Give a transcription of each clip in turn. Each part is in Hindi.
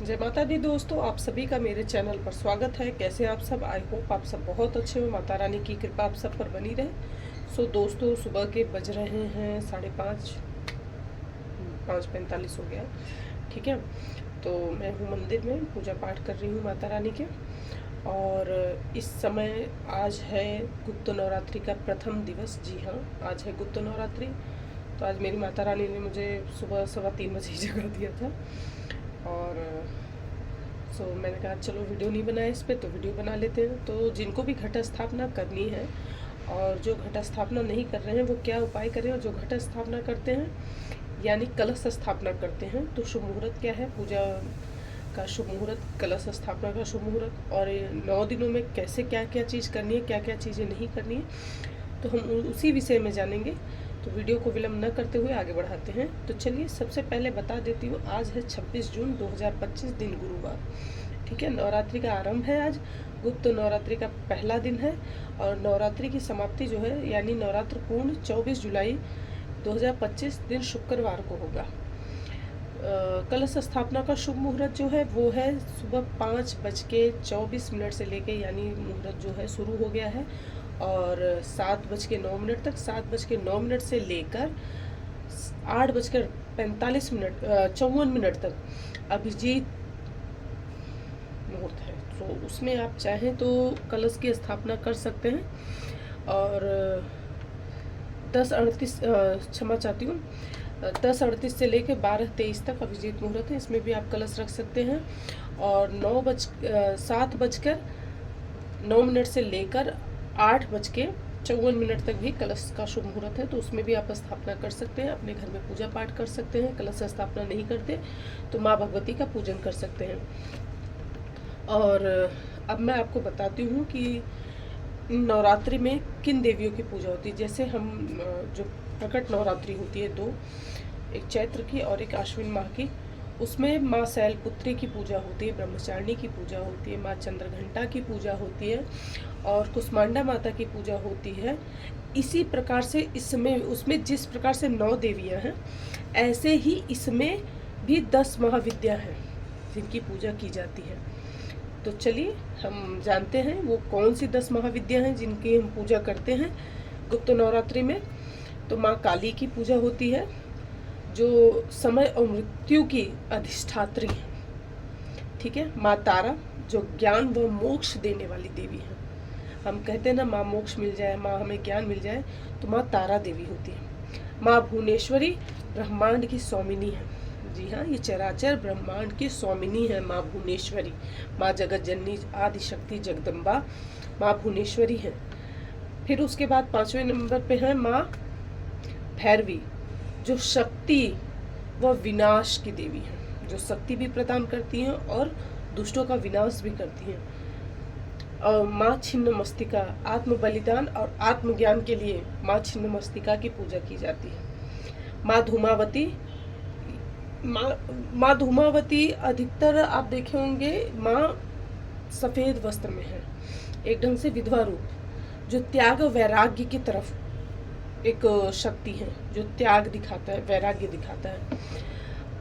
जय माता दी दोस्तों, आप सभी का मेरे चैनल पर स्वागत है। कैसे आप सब? आई होप आप सब बहुत अच्छे हो। माता रानी की कृपा आप सब पर बनी रहे। सो दोस्तों, सुबह के बज रहे हैं 5:30, 5:45 हो गया। ठीक है, तो मैं हूँ मंदिर में, पूजा पाठ कर रही हूँ माता रानी के। और इस समय आज है गुप्त नवरात्रि का प्रथम दिवस। जी हाँ, आज है गुप्त नवरात्रि। तो आज मेरी माता रानी ने मुझे सुबह 3:15 बजे ही जगा दिया था। और मैंने कहा चलो वीडियो नहीं बनाए इस पे, तो वीडियो बना लेते हैं। तो जिनको भी घट स्थापना करनी है और जो घट स्थापना नहीं कर रहे हैं वो क्या उपाय करें, और जो घट स्थापना करते हैं यानी कलश स्थापना करते हैं, तो शुभ मुहूर्त क्या है पूजा का शुभ मुहूर्त, कलश स्थापना का शुभ मुहूर्त, और 9 दिनों में कैसे क्या क्या चीज़ करनी है, क्या क्या चीज़ें नहीं करनी है, तो हम उसी विषय में जानेंगे। तो वीडियो को विलंब न करते हुए आगे बढ़ाते हैं। तो चलिए सबसे पहले बता देती हूँ, आज है 26 जून 2025, दिन गुरुवार। ठीक है, नवरात्रि का आरंभ है आज, गुप्त नवरात्रि का पहला दिन है। और नवरात्रि की समाप्ति जो है यानी नवरात्र पूर्ण 24 जुलाई 2025 दिन शुक्रवार को होगा। कलश स्थापना का शुभ मुहूर्त जो है वो है सुबह 5:24 से लेके, यानी मुहूर्त जो है शुरू हो गया है। और 7:09 तक, 7:09 से लेकर 8:45 तक अभिजीत मुहूर्त है। तो उसमें आप चाहें तो कलश की स्थापना कर सकते हैं। और 10:38 से लेकर 12:23 तक अभिजीत मुहूर्त है, इसमें भी आप कलश रख सकते हैं। और 7:09 से लेकर 8:54 तक भी कलश का शुभ मुहूर्त है, तो उसमें भी आप स्थापना कर सकते हैं। अपने घर में पूजा पाठ कर सकते हैं। कलश स्थापना नहीं करते तो माँ भगवती का पूजन कर सकते हैं। और अब मैं आपको बताती हूँ कि नवरात्रि में किन देवियों की पूजा होती है। जैसे हम जो प्रकट नवरात्रि होती है दो, एक चैत्र की और एक आश्विन माह की, उसमें माँ शैलपुत्री की पूजा होती है, ब्रह्मचारिणी की पूजा होती है, माँ चंद्रघंटा की पूजा होती है, और कुष्मांडा माता की पूजा होती है। इसी प्रकार से इसमें उसमें जिस प्रकार से 9 देवियां हैं, ऐसे ही इसमें भी 10 महाविद्या हैं जिनकी पूजा की जाती है। तो चलिए हम जानते हैं वो कौन सी 10 महाविद्या हैं जिनकी हम पूजा करते हैं गुप्त नवरात्रि में। तो माँ काली की पूजा होती है, जो समय और मृत्यु की अधिष्ठात्री है। ठीक है, माँ तारा जो ज्ञान व मोक्ष देने वाली देवी है। हम कहते हैं ना माँ मोक्ष मिल जाए, माँ हमें ज्ञान मिल जाए, तो माँ तारा देवी होती है। माँ भुवनेश्वरी ब्रह्मांड की स्वामिनी है। जी हाँ, ये चराचर ब्रह्मांड की स्वामिनी है माँ भुवनेश्वरी। माँ जगत जननी आदि शक्ति जगदम्बा माँ भुवनेश्वरी है। फिर उसके बाद 5वें नंबर पे है माँ भैरवी, जो शक्ति व विनाश की देवी है, जो शक्ति भी प्रदान करती हैं और दुष्टों का विनाश भी करती हैं। और माँ छिन्न मस्तिका, आत्म बलिदान और आत्मज्ञान के लिए माँ छिन्न मस्तिका की पूजा की जाती है। माँ धूमावती, माँ धूमावती अधिकतर आप देखे होंगे माँ सफेद वस्त्र में है, एक ढंग से विधवा रूप, जो त्याग वैराग्य की तरफ एक शक्ति है, जो त्याग दिखाता है, वैराग्य दिखाता है।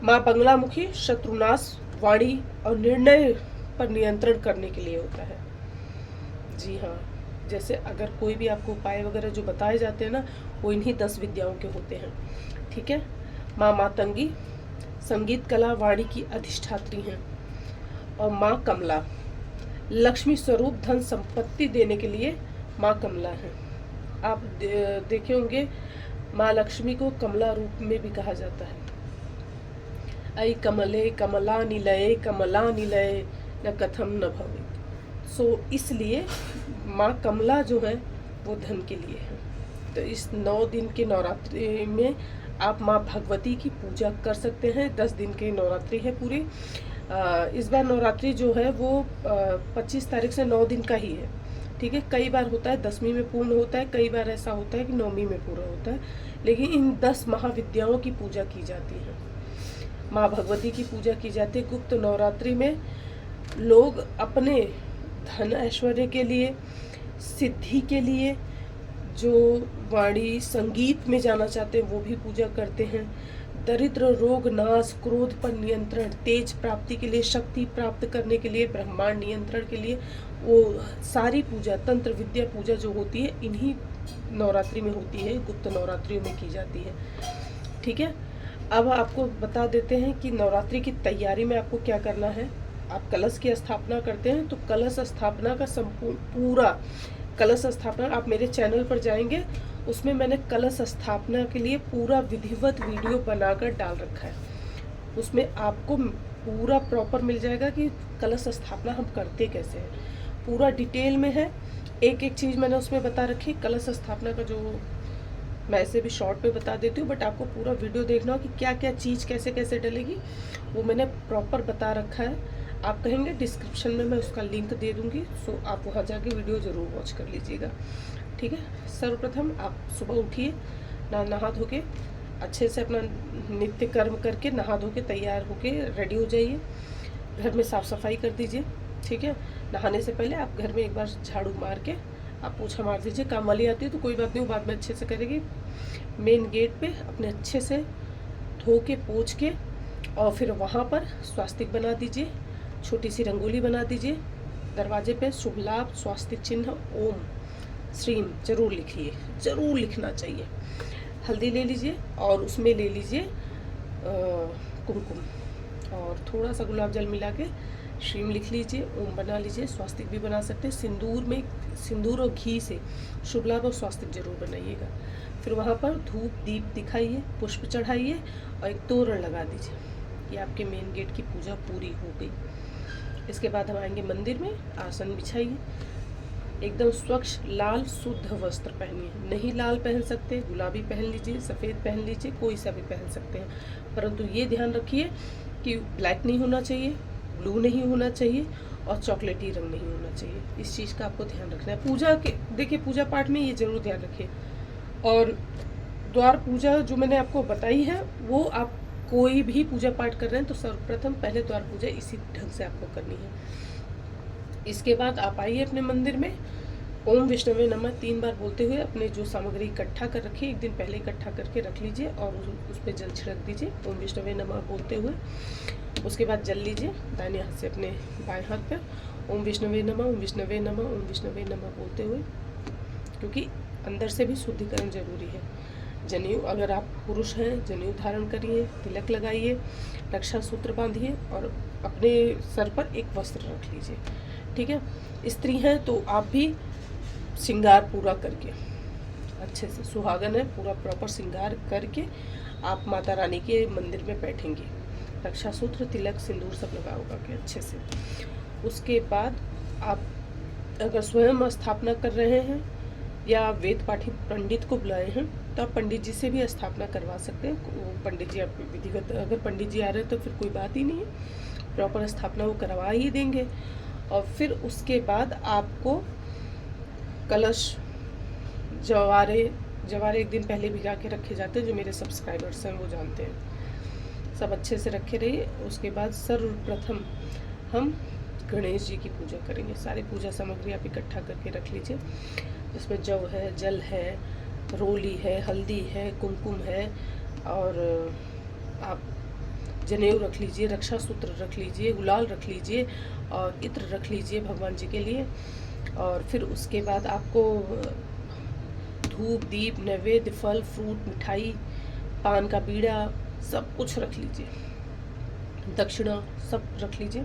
माँ बंगलामुखी शत्रुनाश, वाणी और निर्णय पर नियंत्रण करने के लिए होता है। जी हाँ, जैसे अगर कोई भी आपको उपाय वगैरह जो बताए जाते हैं ना, वो इन्हीं 10 विद्याओं के होते हैं। ठीक है, माँ मातंगी संगीत कला वाणी की अधिष्ठात्री हैं। और माँ कमला लक्ष्मी स्वरूप धन संपत्ति देने के लिए माँ कमला है। आप देखे होंगे माँ लक्ष्मी को कमला रूप में भी कहा जाता है। ऐ कमले कमला निलये कमला निलये न कथम न भवे। इसलिए माँ कमला जो है वो धन के लिए है। तो इस 9 दिन के नवरात्रि में आप माँ भगवती की पूजा कर सकते हैं। 10 दिन की नवरात्रि है पूरी। इस बार नवरात्रि जो है वो 25 तारीख से 9 दिन का ही है। ठीक है, कई बार होता है 10वीं में पूर्ण होता है, कई बार ऐसा होता है कि 9वीं में पूरा होता है, लेकिन इन 10 महाविद्याओं की पूजा की जाती है। माँ भगवती की पूजा की जाती है। गुप्त नवरात्रि में लोग अपने धन ऐश्वर्य के लिए, सिद्धि के लिए, जो वाणी संगीत में जाना चाहते हैं वो भी पूजा करते हैं। दरिद्र, रोग नाश, क्रोध पर नियंत्रण, तेज प्राप्ति के लिए, शक्ति प्राप्त करने के लिए, ब्रह्मांड नियंत्रण के लिए, वो सारी पूजा, तंत्र विद्या पूजा जो होती है इन्हीं नवरात्रि में होती है, गुप्त नवरात्रियों में की जाती है। ठीक है, अब आपको बता देते हैं कि नवरात्रि की तैयारी में आपको क्या करना है। आप कलश की स्थापना करते हैं तो कलश स्थापना का संपूर्ण पूरा कलश स्थापना आप मेरे चैनल पर जाएंगे, उसमें मैंने कलश स्थापना के लिए पूरा विधिवत वीडियो बनाकर डाल रखा है। उसमें आपको पूरा प्रॉपर मिल जाएगा कि कलश स्थापना हम करते कैसे हैं, पूरा डिटेल में है। एक एक चीज़ मैंने उसमें बता रखी। कलश स्थापना का जो मैं ऐसे भी शॉर्ट पे बता देती हूँ, बट आपको पूरा वीडियो देखना हो कि क्या क्या चीज़ कैसे कैसे डलेगी, वो मैंने प्रॉपर बता रखा है। आप कहेंगे डिस्क्रिप्शन में मैं उसका लिंक दे दूँगी, सो आप वहाँ जाके वीडियो ज़रूर वॉच कर लीजिएगा। ठीक है, सर्वप्रथम आप सुबह उठिए, नहा धो के अच्छे से अपना नित्य कर्म करके नहा धो के तैयार होके रेडी हो जाइए। घर में साफ़ सफाई कर दीजिए। ठीक है, नहाने से पहले आप घर में एक बार झाड़ू मार के आप पोछा मार दीजिए। काम वाली आती है तो कोई बात नहीं, वो बाद में अच्छे से करेगी। मेन गेट पे अपने अच्छे से धो के पोछ के और फिर वहाँ पर स्वास्तिक बना दीजिए, छोटी सी रंगोली बना दीजिए। दरवाजे पे शुभ लाभ स्वास्तिक चिन्ह ओम श्रीम जरूर लिखिए, जरूर लिखना चाहिए। हल्दी ले लीजिए और उसमें ले लीजिए कुमकुम और थोड़ा सा गुलाब जल मिला के श्रीम लिख लीजिए, ओम बना लीजिए। स्वास्तिक भी बना सकते हैं। सिंदूर और घी से शुभ लाभ और स्वास्तिक जरूर बनाइएगा। फिर वहाँ पर धूप दीप दिखाइए, पुष्प चढ़ाइए और एक तोरण लगा दीजिए। ये आपके मेन गेट की पूजा पूरी हो गई। इसके बाद हम आएंगे मंदिर में, आसन बिछाइए, एकदम स्वच्छ लाल शुद्ध वस्त्र पहनिए। नहीं लाल पहन सकते, गुलाबी पहन लीजिए, सफ़ेद पहन लीजिए, कोई सा भी पहन सकते हैं, परंतु ये ध्यान रखिए कि ब्लैक नहीं होना चाहिए, ब्लू नहीं होना चाहिए और चॉकलेटी रंग नहीं होना चाहिए। इस चीज़ का आपको ध्यान रखना है। पूजा के देखिए, पूजा पाठ में ये जरूर ध्यान रखिए। और द्वार पूजा जो मैंने आपको बताई है, वो आप कोई भी पूजा पाठ कर रहे हैं तो सर्वप्रथम पहले द्वार पूजा इसी ढंग से आपको करनी है। इसके बाद आप आइए अपने मंदिर में, ओम विष्णवे नमः 3 बार बोलते हुए अपने जो सामग्री इकट्ठा कर रखी है, एक दिन पहले इकट्ठा करके रख लीजिए और उस पर जल छिड़क दीजिए ओम विष्णवे नमः बोलते हुए। उसके बाद जल लीजिए दाहिने हाथ से अपने बाएं हाथ पर, ओम विष्णवे नमः, ओम विष्णवे नमः, ओम विष्णवे नमः बोलते हुए, क्योंकि अंदर से भी शुद्धिकरण जरूरी है। जनेऊ, अगर आप पुरुष हैं, जनेऊ धारण करिए, तिलक लगाइए, रक्षा सूत्र बांधिए और अपने सर पर एक वस्त्र रख लीजिए। ठीक है, स्त्री हैं तो आप भी श्रृंगार पूरा करके अच्छे से, सुहागन है, पूरा प्रॉपर श्रृंगार करके आप माता रानी के मंदिर में बैठेंगे। रक्षा सूत्र, तिलक, सिंदूर सब लगा होगा के अच्छे से। उसके बाद आप अगर स्वयं स्थापना कर रहे हैं या वेद पाठी पंडित को बुलाए हैं तो आप पंडित जी से भी स्थापना करवा सकते हैं। पंडित जी आप विधिवत, अगर पंडित जी आ रहे हैं तो फिर कोई बात ही नहीं है, प्रॉपर स्थापना वो करवा ही देंगे। और फिर उसके बाद आपको कलश, जवारे एक दिन पहले भिगा के रखे जाते हैं, जो मेरे सब्सक्राइबर्स हैं वो जानते हैं। सब अच्छे से रखे रहिए। उसके बाद सर्वप्रथम हम गणेश जी की पूजा करेंगे। सारी पूजा सामग्री आप इकट्ठा करके रख लीजिए, जिसमें जव है, जल है, रोली है, हल्दी है, कुमकुम है और आप जनेऊ रख लीजिए, रक्षा सूत्र रख लीजिए, गुलाल रख लीजिए और इत्र रख लीजिए भगवान जी के लिए। और फिर उसके बाद आपको धूप दीप नैवेद्य, फल फ्रूट, मिठाई, पान का बीड़ा सब कुछ रख लीजिए, दक्षिणा सब रख लीजिए।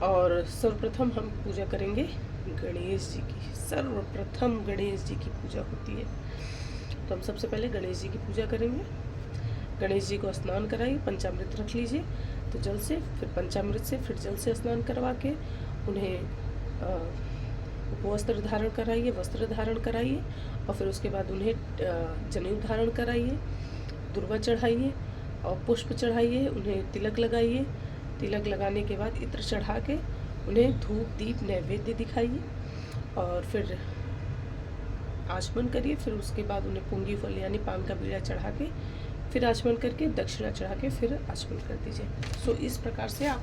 और सर्वप्रथम हम पूजा करेंगे गणेश जी की। सर्वप्रथम गणेश जी की पूजा होती है, तो हम सबसे पहले गणेश जी की पूजा करेंगे। गणेश जी को स्नान कराइए, पंचामृत रख लीजिए तो जल से, फिर पंचामृत से, फिर जल से स्नान करवा के उन्हें वस्त्र धारण कराइए, वस्त्र धारण कराइए और फिर उसके बाद उन्हें जनेऊ धारण कराइए, दुर्वा चढ़ाइए और पुष्प चढ़ाइए, उन्हें तिलक लगाइए। तिलक लगाने के बाद इत्र चढ़ा के उन्हें धूप दीप नैवेद्य दिखाइए और फिर आचमन करिए। फिर उसके बाद उन्हें पुंगी फल यानी पान का बीड़ा चढ़ा के फिर आचमन करके, दक्षिणा चढ़ा के फिर आचमन कर दीजिए। सो इस प्रकार से आप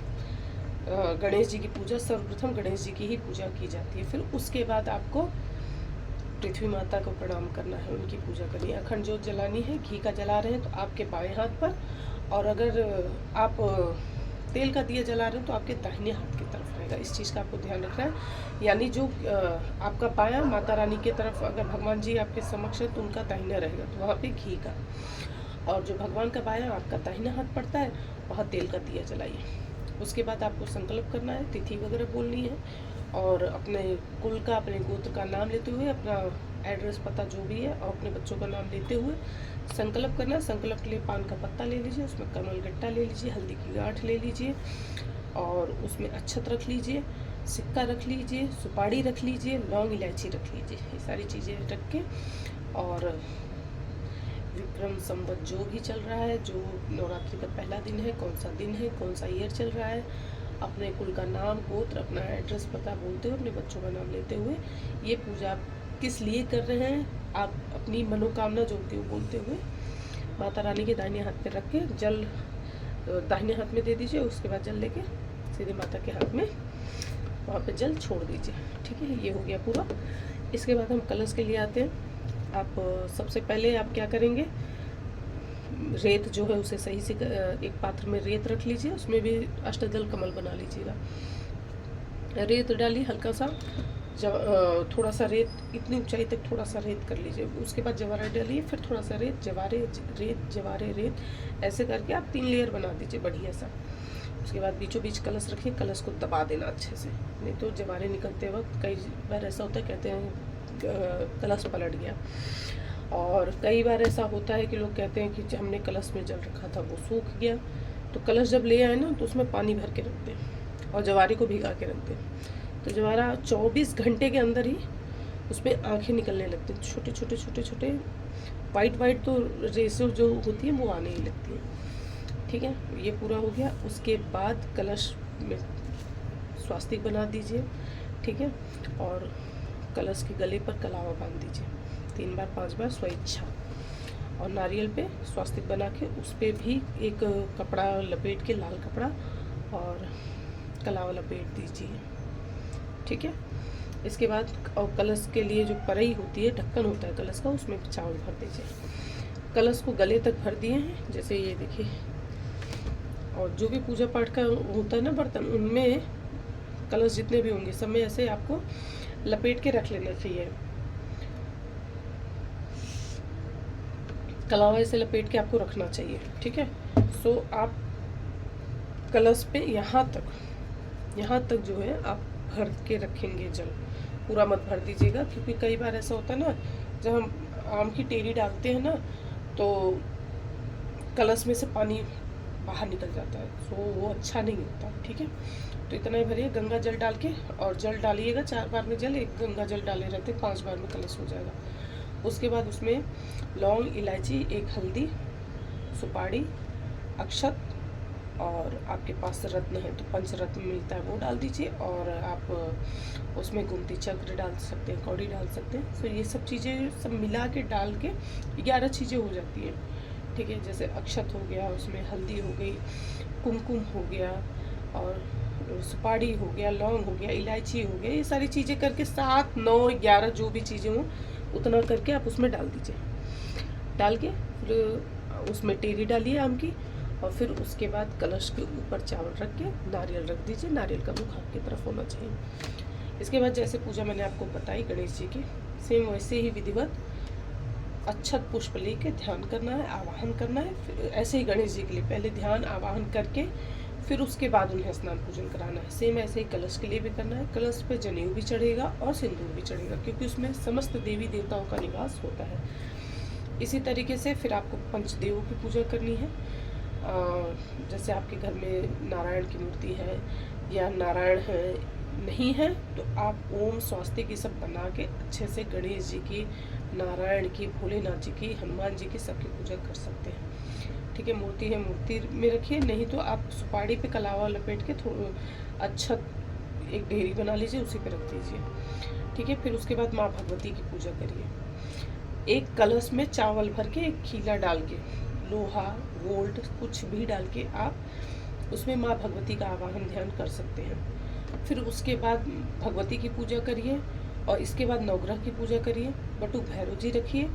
गणेश जी की पूजा, सर्वप्रथम गणेश जी की ही पूजा की जाती है। फिर उसके बाद आपको पृथ्वी माता को प्रणाम करना है, उनकी पूजा करनी है। अखंड ज्योत जलानी है, घी का जला रहे हैं तो आपके बाएं हाथ पर, और अगर आप तेल का दिया जला रहे हैं तो आपके दाहिने हाथ की तरफ रहेगा। इस चीज़ का आपको ध्यान रखना है। यानी जो आपका बायां माता रानी की तरफ, अगर भगवान जी आपके समक्ष है तो उनका दाहिना रहेगा, तो वहाँ पे घी का, और जो भगवान का बायां आपका दाहिना हाथ पड़ता है वहाँ तेल का दिया जलाइए। उसके बाद आपको संकल्प करना है, तिथि वगैरह बोलनी है, और अपने कुल का, अपने गोत्र का नाम लेते हुए, अपना एड्रेस पता जो भी है, और अपने बच्चों का नाम लेते हुए संकल्प करना है। संकल्प के लिए पान का पत्ता ले लीजिए, उसमें कमल गट्टा ले लीजिए, हल्दी की गांठ ले लीजिए, और उसमें अक्षत रख लीजिए, सिक्का रख लीजिए, सुपारी रख लीजिए, लौंग इलायची रख लीजिए। ये सारी चीज़ें रख के, और विक्रम संवत जो भी चल रहा है, जो नवरात्रि का पहला दिन है, कौन सा दिन है, कौन सा ईयर चल रहा है, अपने कुल का नाम, गोत्र, अपना एड्रेस पता बोलते हुए, अपने बच्चों का नाम लेते हुए ये पूजा आप किस लिए कर रहे हैं, आप अपनी मनोकामना जो होती है वो बोलते हुए माता रानी के दाहिने हाथ पे रख के जल दाहिने हाथ में दे दीजिए। उसके बाद जल लेके सीधे माता के हाथ में वहाँ पे जल छोड़ दीजिए। ठीक है, ये हो गया पूरा। इसके बाद हम कलश के लिए आते हैं। आप सबसे पहले आप क्या करेंगे, रेत जो है उसे सही से एक पात्र में रेत रख लीजिए, उसमें भी अष्टदल कमल बना लीजिएगा। रेत डालिए हल्का सा, थोड़ा सा रेत, इतनी ऊंचाई तक थोड़ा सा रेत कर लीजिए। उसके बाद जवारे डालिए, फिर थोड़ा सा रेत, जवारे, रेत, जवारे, रेत, ऐसे करके आप 3 लेयर बना दीजिए बढ़िया सा। उसके बाद बीचों बीच कलश रखिए, कलश को दबा देना अच्छे से, नहीं तो जवारे निकलते वक्त कई बार ऐसा होता है, कहते हैं कलश पलट गया। और कई बार ऐसा होता है कि लोग कहते हैं कि हमने कलश में जल रखा था वो सूख गया, तो कलश जब ले आए ना तो उसमें पानी भर के रखते हैं और जवारे को भिगा के रखते हैं। तो जवारा 24 घंटे के अंदर ही उसमें आँखें निकलने लगती हैं, छोटे छोटे छोटे छोटे वाइट वाइट, तो रेशो जो होती है वो आने ही लगती है। ठीक है, ये पूरा हो गया। उसके बाद कलश में स्वास्तिक बना दीजिए। ठीक है, और कलश के गले पर कलावा बांध दीजिए 3 बार 5 बार स्वेच्छा, और नारियल पे स्वास्तिक बना के उस पर भी एक कपड़ा लपेट के, लाल कपड़ा, और कलावा लपेट दीजिए। ठीक है, इसके बाद और कलश के लिए जो परई होती है, ढक्कन होता है कलश का, उसमें चावल भर दीजिए। कलश को गले तक भर दिए हैं, जैसे ये देखिए। और जो भी पूजा पाठ का होता है ना बर्तन, उनमें कलश जितने भी होंगे सब में ऐसे आपको लपेट के रख लेना चाहिए। कलावा ऐसे लपेट के आपको रखना चाहिए। ठीक है, सो आप कलश पे यहाँ तक जो है आप भर के रखेंगे जल, पूरा मत भर दीजिएगा, क्योंकि कई बार ऐसा होता है ना, जब हम आम की टेरी डालते हैं ना तो कलश में से पानी बाहर निकल जाता है, सो वो अच्छा नहीं होता। ठीक है, तो इतना ही भरिए गंगा जल डाल के, और जल डालिएगा 4 बार में जल, एक गंगा जल डाले रहते, 5 बार में कलश हो जाएगा। उसके बाद उसमें लौंग, इलायची, एक हल्दी, सुपारी, अक्षत, और आपके पास रत्न है तो पंचरत्न मिलता है वो डाल दीजिए, और आप उसमें गुमती चक्र डाल सकते हैं, कौड़ी डाल सकते हैं। तो ये सब चीज़ें सब मिला के डाल के 11 चीज़ें हो जाती हैं। ठीक है, जैसे अक्षत हो गया, उसमें हल्दी हो गई, कुमकुम हो गया, और सुपारी हो गया, लौंग हो गया, इलायची हो गया, ये सारी चीज़ें करके 7, 9, 11 जो भी चीज़ें हों उतना करके आप उसमें डाल दीजिए। डाल के फिर उसमें टेरी डालिए आम की, और फिर उसके बाद कलश के ऊपर चावल रख के नारियल रख दीजिए। नारियल का मुख आपकी तरफ होना चाहिए। इसके बाद जैसे पूजा मैंने आपको बताई गणेश जी की, सेम वैसे ही विधिवत अक्षत पुष्प लेके ध्यान करना है, आवाहन करना है। फिर ऐसे ही गणेश जी के लिए पहले ध्यान आवाहन करके फिर उसके बाद उन्हें स्नान पूजन कराना है। सेम ऐसे ही कलश के लिए भी करना है। कलश पे जनेऊ भी चढ़ेगा और सिंदूर भी चढ़ेगा, क्योंकि उसमें समस्त देवी देवताओं का निवास होता है। इसी तरीके से फिर आपको पंचदेवों की पूजा करनी है। जैसे आपके घर में नारायण की मूर्ति है या नारायण है नहीं है, तो आप ओम स्वास्तिक की सब बना के अच्छे से गणेश जी की, नारायण की, भोलेनाथ जी की, हनुमान जी की सबकी पूजा कर सकते हैं। ठीक है, मूर्ति है मूर्ति में रखिए, नहीं तो आप सुपारी पे कलावा लपेट के अच्छा एक ढेरी बना लीजिए, उसी पे रख दीजिए। ठीक है, फिर उसके बाद माँ भगवती की पूजा करिए। एक कलश में चावल भर के, एक खीला डाल के, लोहा, गोल्ड कुछ भी डाल के आप उसमें माँ भगवती का आवाहन ध्यान कर सकते हैं। फिर उसके बाद भगवती की पूजा करिए, और इसके बाद नवग्रह की पूजा करिए, बटुक भैरव जी रखिए।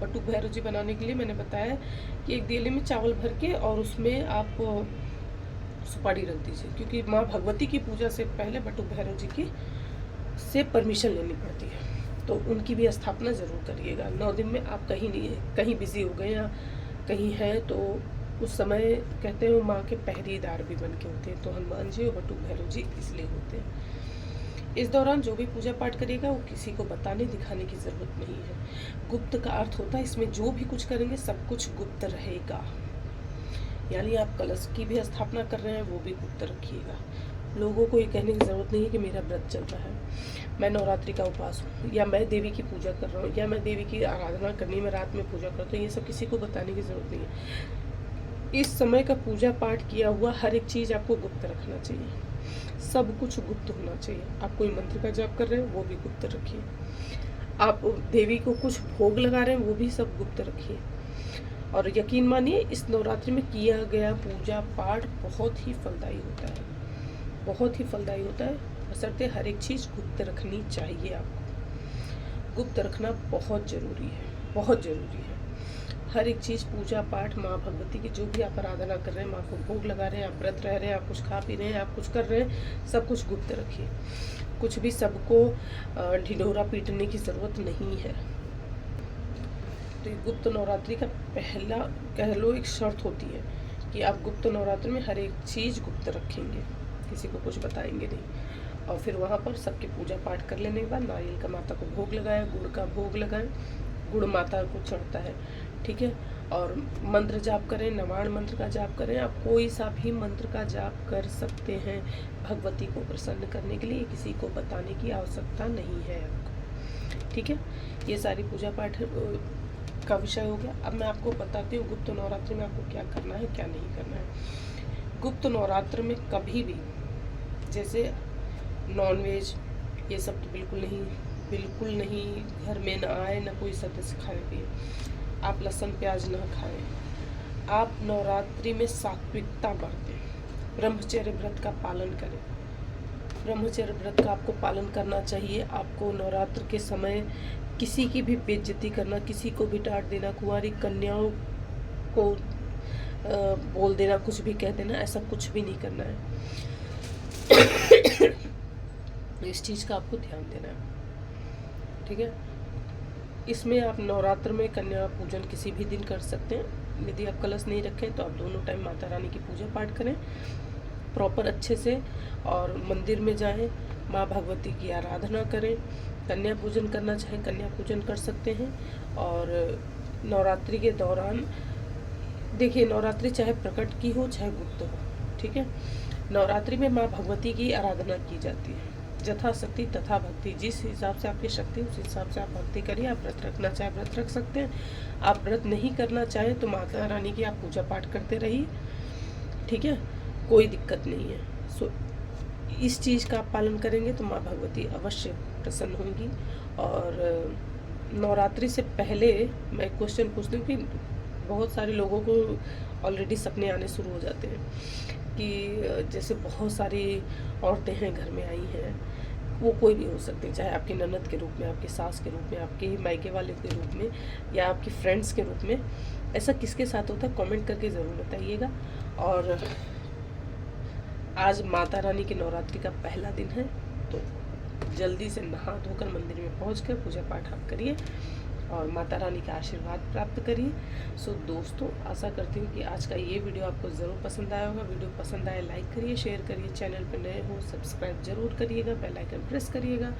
बटुक भैरव जी बनाने के लिए मैंने बताया कि एक देले में चावल भर के और उसमें आप सुपारी रख दीजिए, क्योंकि माँ भगवती की पूजा से पहले बटुक भैरव जी की से परमिशन लेनी पड़ती है, तो उनकी भी स्थापना ज़रूर करिएगा। 9 दिन में आप कहीं नहीं, कहीं बिजी हो गए या कहीं हैं, तो उस समय कहते हैं वो माँ के पहरेदार भी बन के होते हैं, तो हनुमान जी और बटुक भैरव जी इसलिए होते हैं। इस दौरान जो भी पूजा पाठ करेगा वो किसी को बताने दिखाने की ज़रूरत नहीं है। गुप्त का अर्थ होता है इसमें जो भी कुछ करेंगे सब कुछ गुप्त रहेगा, यानी आप कलश की भी स्थापना कर रहे हैं वो भी गुप्त रखिएगा। लोगों को ये कहने की ज़रूरत नहीं है कि मेरा व्रत चल रहा है, मैं नवरात्रि का उपवास हूँ, या मैं देवी की पूजा कर रहा हूँ, या मैं देवी की आराधना करनी में रात में पूजा करता हूँ। ये सब किसी को बताने की ज़रूरत नहीं है। इस समय का पूजा पाठ किया हुआ हर एक चीज़ आपको गुप्त रखना चाहिए, सब कुछ गुप्त होना चाहिए। आप कोई मंत्र का जाप कर रहे हैं वो भी गुप्त रखिए, आप देवी को कुछ भोग लगा रहे हैं वो भी सब गुप्त रखिए। और यकीन मानिए इस नवरात्रि में किया गया पूजा पाठ बहुत ही फलदायी होता है, बहुत ही फलदायी होता है। बशर्ते हर एक चीज़ गुप्त रखनी चाहिए। आपको गुप्त रखना बहुत ज़रूरी है, बहुत ज़रूरी है। हर एक चीज़ पूजा पाठ माँ भगवती की जो भी आप आराधना कर रहे हैं, माँ को भोग लगा रहे हैं, आप व्रत रह रहे हैं, आप कुछ खा पी रहे हैं, आप कुछ कर रहे हैं, सब कुछ गुप्त रखिए। कुछ भी सबको ढिढोरा पीटने की ज़रूरत नहीं है। तो ये गुप्त नवरात्रि का पहला कह लो एक शर्त होती है कि आप गुप्त नवरात्रि में हर एक चीज़ गुप्त रखेंगे, किसी को कुछ बताएंगे नहीं। और फिर वहाँ पर सबके पूजा पाठ कर लेने के बाद नारियल का माता को भोग लगाएं, गुड़ का भोग लगाएं, गुड़ माता को चढ़ता है, ठीक है। और मंत्र जाप करें, नवाण मंत्र का जाप करें, आप कोई सा भी मंत्र का जाप कर सकते हैं भगवती को प्रसन्न करने के लिए, किसी को बताने की आवश्यकता नहीं है आपको, ठीक है। ये सारी पूजा पाठ का विषय हो गया। अब मैं आपको बताती हूँ गुप्त नवरात्रि में आपको क्या करना है क्या नहीं करना है। गुप्त नवरात्र में कभी भी जैसे नॉनवेज ये सब तो बिल्कुल नहीं घर में ना आए, ना कोई सदस्य खाए पिए। आप लहसुन प्याज ना खाएं। आप नवरात्रि में सात्विकता बरतें, ब्रह्मचर्य व्रत का पालन करें। ब्रह्मचर्य व्रत का आपको पालन करना चाहिए। आपको नवरात्र के समय किसी की भी बेइज्जती करना, किसी को भी डांट देना, कुंवारी कन्याओं को बोल देना, कुछ भी कह देना, ऐसा कुछ भी नहीं करना है। इस चीज़ का आपको ध्यान देना है, ठीक है। इसमें आप नवरात्र में कन्या पूजन किसी भी दिन कर सकते हैं। यदि आप कलश नहीं रखें तो आप दोनों टाइम माता रानी की पूजा पाठ करें प्रॉपर अच्छे से, और मंदिर में जाएं, माँ भगवती की आराधना करें। कन्या पूजन करना चाहें कन्या पूजन कर सकते हैं। और नवरात्रि के दौरान देखिए, नवरात्रि चाहे प्रकट की हो चाहे गुप्त हो, ठीक है। नवरात्रि में माँ भगवती की आराधना की जाती है, जथा शक्ति तथा भक्ति। जिस हिसाब से आपकी शक्ति उस हिसाब से आप भक्ति करिए। आप व्रत रखना चाहे व्रत रख सकते हैं, आप व्रत नहीं करना चाहें तो माता रानी की आप पूजा पाठ करते रहिए, ठीक है, कोई दिक्कत नहीं है। इस चीज़ का आप पालन करेंगे तो माँ भगवती अवश्य प्रसन्न होंगी। और नवरात्रि से पहले मैं क्वेश्चन पूछती हूँ कि बहुत सारे लोगों को ऑलरेडी सपने आने शुरू हो जाते हैं कि जैसे बहुत सारी औरतें हैं घर में आई हैं, वो कोई भी हो सकती है, चाहे आपकी ननद के रूप में, आपकी सास के रूप में, आपके मायके वाले के रूप में, या आपकी फ्रेंड्स के रूप में। ऐसा किसके साथ होता है कमेंट करके ज़रूर बताइएगा। और आज माता रानी की नवरात्रि का पहला दिन है, तो जल्दी से नहा धोकर मंदिर में पहुंचकर पूजा पाठ आप करिए और माता रानी का आशीर्वाद प्राप्त करिए। सो दोस्तों, आशा करती हूँ कि आज का ये वीडियो आपको ज़रूर पसंद आया होगा। वीडियो पसंद आए लाइक करिए, शेयर करिए, चैनल पर नए हो सब्सक्राइब जरूर करिएगा, बेल आइकन प्रेस करिएगा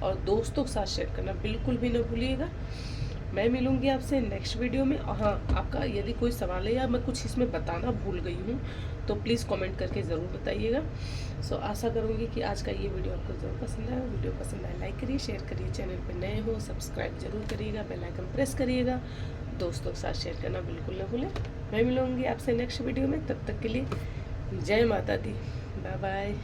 और दोस्तों के साथ शेयर करना बिल्कुल भी न भूलिएगा। मैं मिलूंगी आपसे नेक्स्ट वीडियो में। हाँ, आपका यदि कोई सवाल है या मैं कुछ इसमें बताना भूल गई हूँ तो प्लीज़ कमेंट करके ज़रूर बताइएगा। सो आशा करूँगी कि आज का ये वीडियो आपको ज़रूर पसंद आया। वीडियो पसंद आए लाइक करिए, शेयर करिए, चैनल पर नए हो सब्सक्राइब जरूर करिएगा, बेल आइकन प्रेस करिएगा, दोस्तों के साथ शेयर करना बिल्कुल न भूलें। मैं मिलूँगी आपसे नेक्स्ट वीडियो में, तब तक के लिए जय माता दी, बाय बाय।